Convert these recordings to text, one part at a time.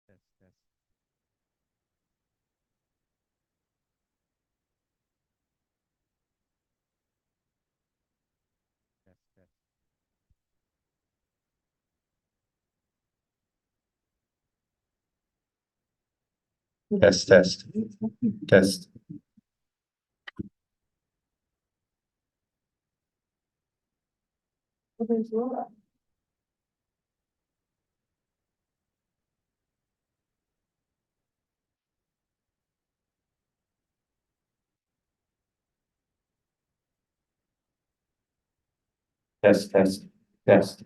Test, test, test, test. Test, test, test. Test, test, test.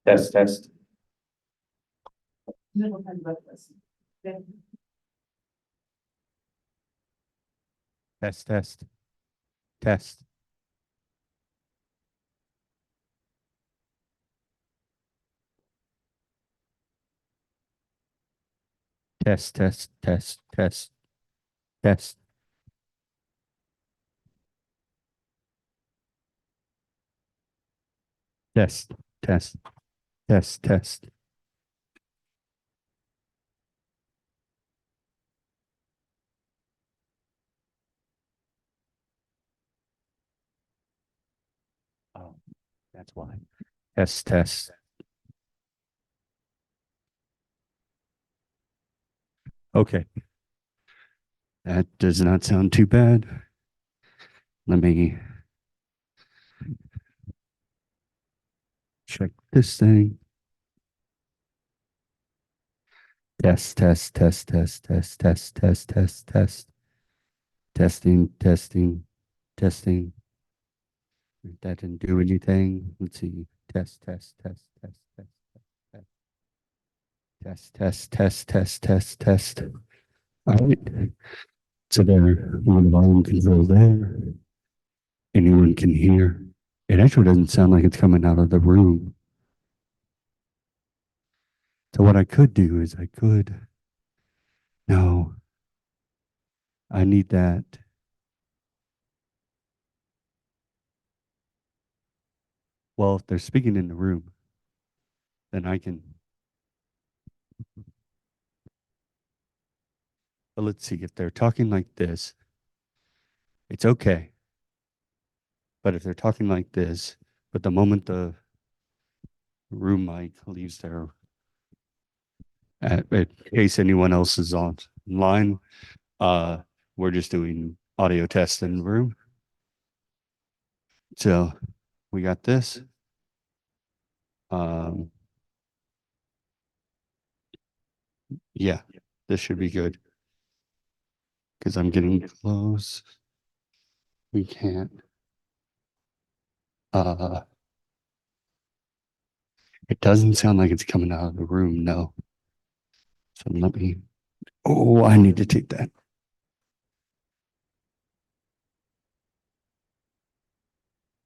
Test, test. Test, test, test. Test, test, test, test, test. Test, test, test, test. Oh, that's why. Test, test. Okay. That does not sound too bad. Let me check this thing. Test, test, test, test, test, test, test, test, test. Testing, testing, testing. That didn't do anything. Let's see. Test, test, test, test, test, test, test, test, test, test, test, test. All right. So there, on the volume control there. Anyone can hear. It actually doesn't sound like it's coming out of the room. So what I could do is no, I need that. Well, if they're speaking in the room, then I can. But let's see, if they're talking like this, it's okay. But if they're talking like this, but the moment the room mic leaves their, in case anyone else is online, uh, we're just doing audio tests in the room. So we got this. Yeah, this should be good because I'm getting close. We can't. Uh, it doesn't sound like it's coming out of the room, no. So let me, oh, I need to take that.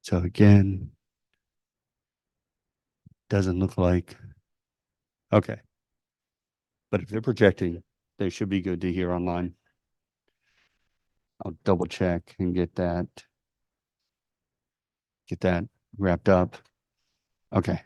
So again, doesn't look like, okay. But if they're projecting, they should be good to hear online. I'll double check and get that wrapped up. Okay.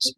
Test.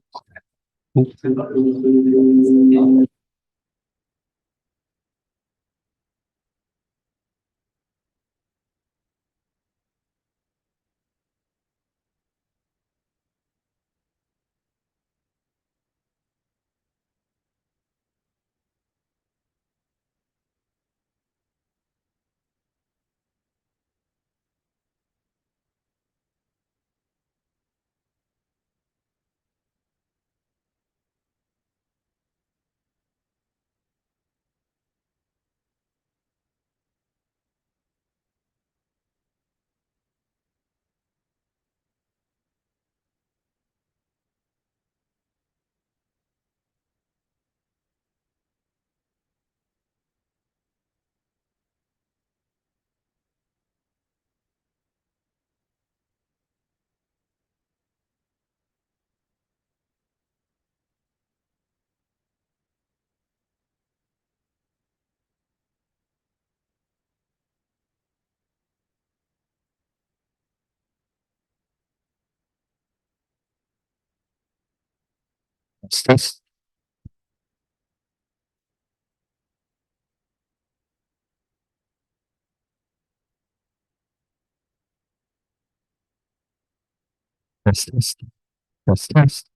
Test. Test. Test. Test.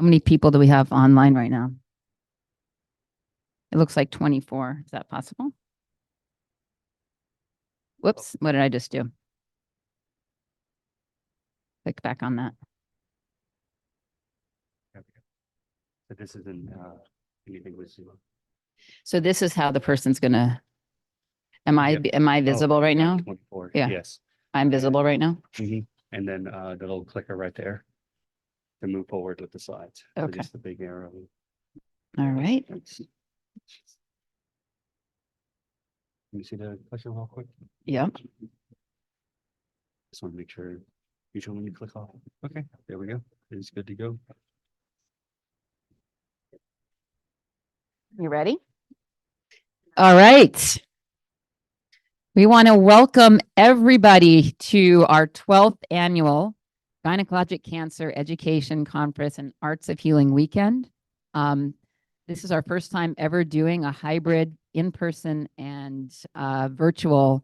How many people do we have online right now? It looks like 24. Is that possible? Whoops, what did I just do? Click back on that. So this isn't anything with Zoom. So this is how the person's gonna, am I visible right now? 24. Yeah. Yes. I'm visible right now? And then the little clicker right there to move forward with the slides. So Okay. just the big arrow. All right. Can you see the clicker real quick? Yep. Just want to make sure you show when you click off. Okay, there we go. It's good to go. You ready? All right. We want to welcome everybody to our 12th annual Gynecologic Cancer Education Conference and Arts of Healing Weekend. This is our first time ever doing a hybrid in-person and virtual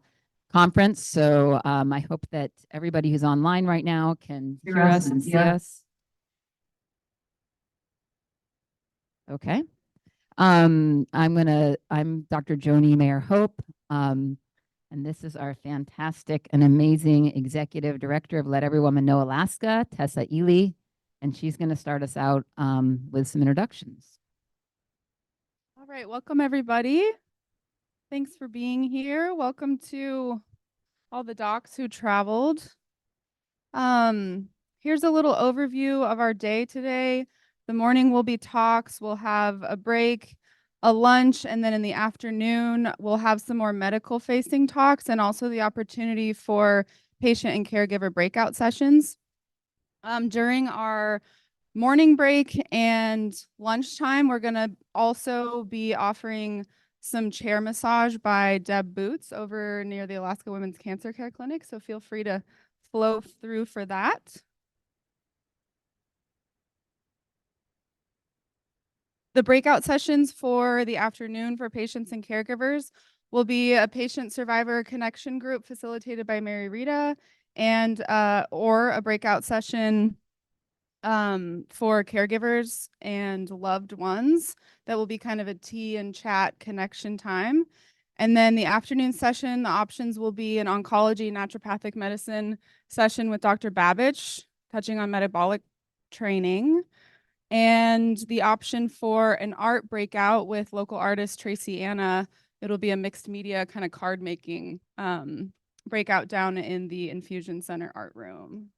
conference. So I hope that everybody who's online right now can hear us and see us. Okay. I'm Dr. Joni Mayer Hope. And this is our fantastic and amazing executive director of Let Every Woman Know Alaska, Tessa Ely. And she's going to start us out with some introductions. All right, welcome everybody. Thanks for being here. Welcome to all the docs who traveled. Here's a little overview of our day today. The morning will be talks, we'll have a break, a lunch, and then in the afternoon, we'll have some more medical facing talks and also the opportunity for patient and caregiver breakout sessions. During our morning break and lunchtime, we're going to also be offering some chair massage by Deb Boots over near the Alaska Women's Cancer Care Clinic. So feel free to flow through for that. The breakout sessions for the afternoon for patients and caregivers will be a patient survivor connection group facilitated by Mary Rita and or a breakout session for caregivers and loved ones. That will be kind of a tea and chat connection time. And then the afternoon session, the options will be an oncology naturopathic medicine session with Dr. Babich, touching on metabolic training. And the option for an art breakout with local artist Tracy Anna. It'll be a mixed media kind of card making breakout down in the Infusion Center art room.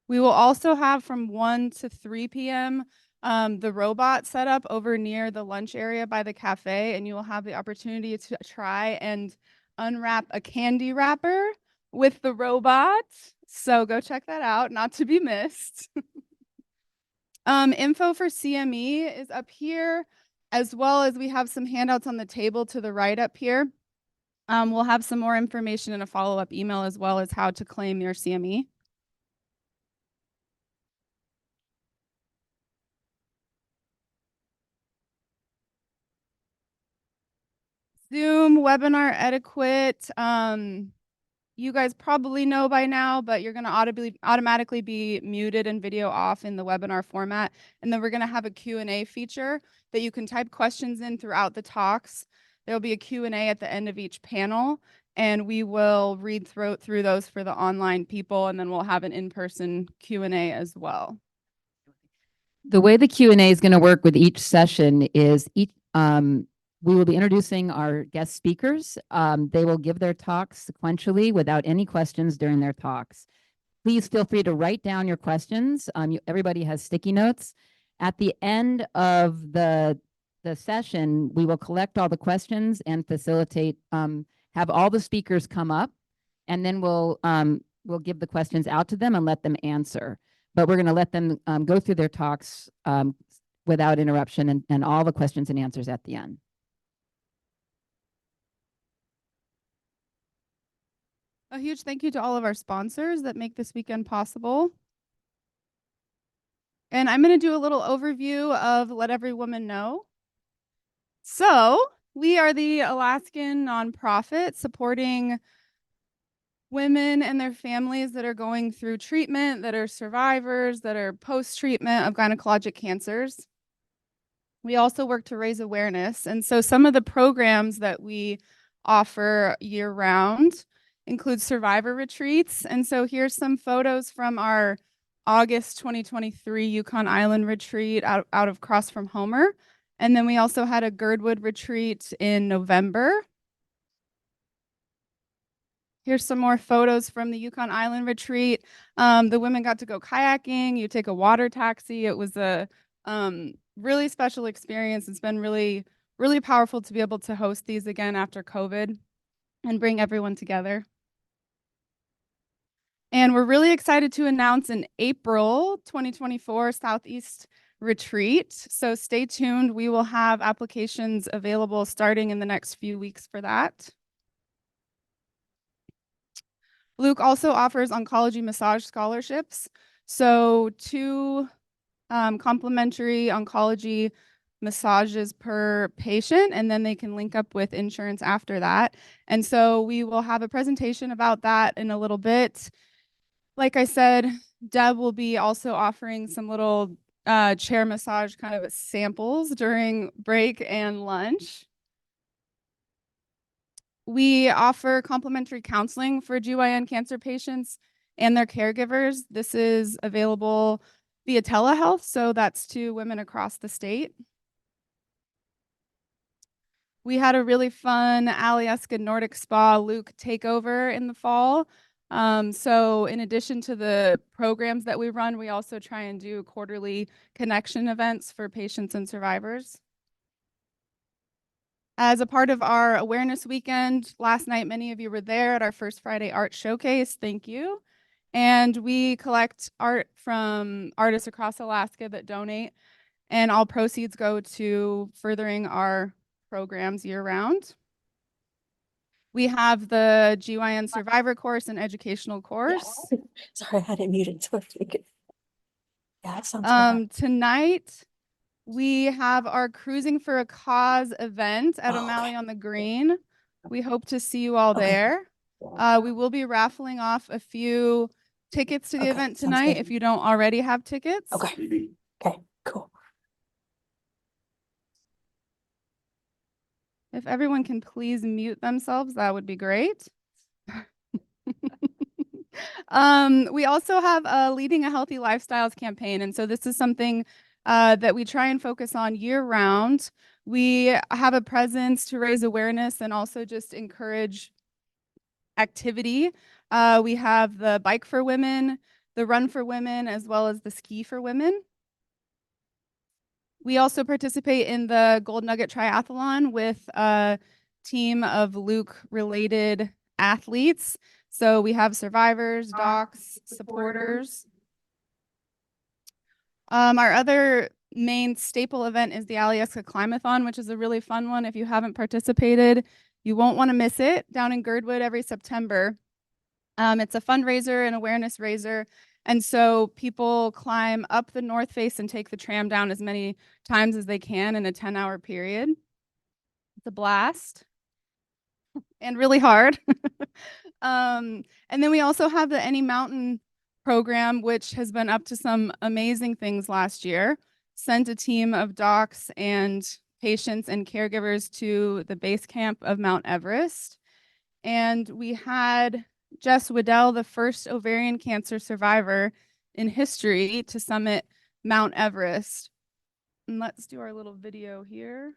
We will also have from 1 to 3 p.m. The robot set up over near the lunch area by the cafe, and you will have the opportunity to try and unwrap a candy wrapper with the robot. So go check that out, not to be missed. Info for CME is up here, as well as we have some handouts on the table to the right up here. We'll have some more information in a follow-up email, as well as how to claim your CME. Zoom webinar etiquette. You guys probably know by now, but you're going to automatically be muted and video off in the webinar format. And then we're going to have a Q&A feature that you can type questions in throughout the talks. There'll be a Q&A at the end of each panel, and we will read through those for the online people, and then we'll have an in-person Q&A as well. The way the Q&A is going to work with each session is we will be introducing our guest speakers. They will give their talks sequentially without any questions during their talks. Please feel free to write down your questions. Everybody has sticky notes. At the end of the session, we will collect all the questions and facilitate, have all the speakers come up, and then we'll give the questions out to them and let them answer. But we're going to let them go through their talks without interruption and all the questions and answers at the end. A huge thank you to all of our sponsors that make this weekend possible. And I'm going to do a little overview of Let Every Woman Know. So we are the Alaskan nonprofit supporting women and their families that are going through treatment, that are survivors, that are post-treatment of gynecologic cancers. We also work to raise awareness. And so some of the programs that we offer year-round include survivor retreats. And so here's some photos from our August 2023 Yukon Island retreat out of Cross from Homer. And then we also had a Girdwood retreat in November. Here's some more photos from the Yukon Island retreat. The women got to go kayaking. You take a water taxi. It was a really special experience. It's been really, really powerful to be able to host these again after COVID and bring everyone together. And we're really excited to announce an April 2024 Southeast retreat. So stay tuned. We will have applications available starting in the next few weeks for that. Luke also offers oncology massage scholarships. So 2 complimentary oncology massages per patient, and then they can link up with insurance after that. And so we will have a presentation about that in a little bit. Like I said, Deb will be also offering some little chair massage kind of samples during break and lunch. We offer complimentary counseling for GYN cancer patients and their caregivers. This is available via telehealth, so that's to women across the state. We had a really fun Alyeska Nordic Spa Luke takeover in the fall. So in addition to the programs that we run, we also try and do quarterly connection events for patients and survivors. As a part of our awareness weekend, last night, many of you were there at our First Friday Art Showcase. Thank you. And we collect art from artists across Alaska that donate, and all proceeds go to furthering our programs year-round. We have the GYN Survivor course and educational course. Yeah. Sorry, I had it muted, so if you could. Yeah, that sounds good. Tonight, we have our Cruising for a Cause event at Oh, O'Malley okay. on the Green. We hope to see you all Okay. there. We will be raffling off a few tickets to the Okay, event sounds tonight good. if you don't already have tickets. Okay. Okay, cool. If everyone can please mute themselves, that would be great. We also have Leading a Healthy Lifestyles campaign. And so this is something that we try and focus on year round. We have a presence to raise awareness and also just encourage activity. We have the Bike for Women, the Run for Women, as well as the Ski for Women. We also participate in the Gold Nugget Triathlon with a team of Luke-related athletes. So we have survivors, docs, supporters. Our other main staple event is the Alyeska Climathon, which is a really fun one. If you haven't participated, you won't want to miss it, down in Girdwood every September. It's a fundraiser and awareness raiser. And so people climb up the North Face and take the tram down as many times as they can in a 10-hour period. It's a blast and really hard. And then we also have the Any Mountain program, which has been up to some amazing things last year. Sent a team of docs and patients and caregivers to the base camp of Mount Everest. And we had Jess Waddell, the first ovarian cancer survivor in history, to summit Mount Everest. And let's do our little video here.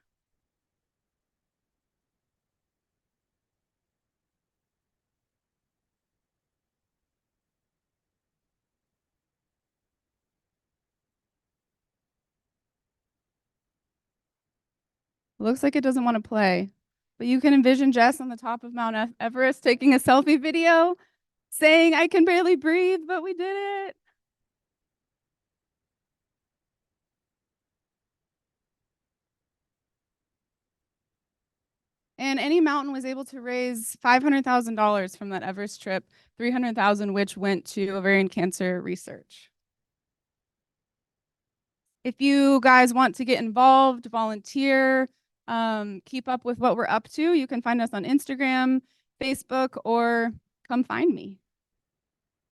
Looks like it doesn't want to play, but you can envision Jess on the top of Mount Everest taking a selfie video saying, "I can barely breathe, but we did it." And Any Mountain was able to raise $500,000 from that Everest trip, $300,000 which went to ovarian cancer research. If you guys want to get involved, volunteer, keep up with what we're up to, you can find us on Instagram, Facebook, or come find me.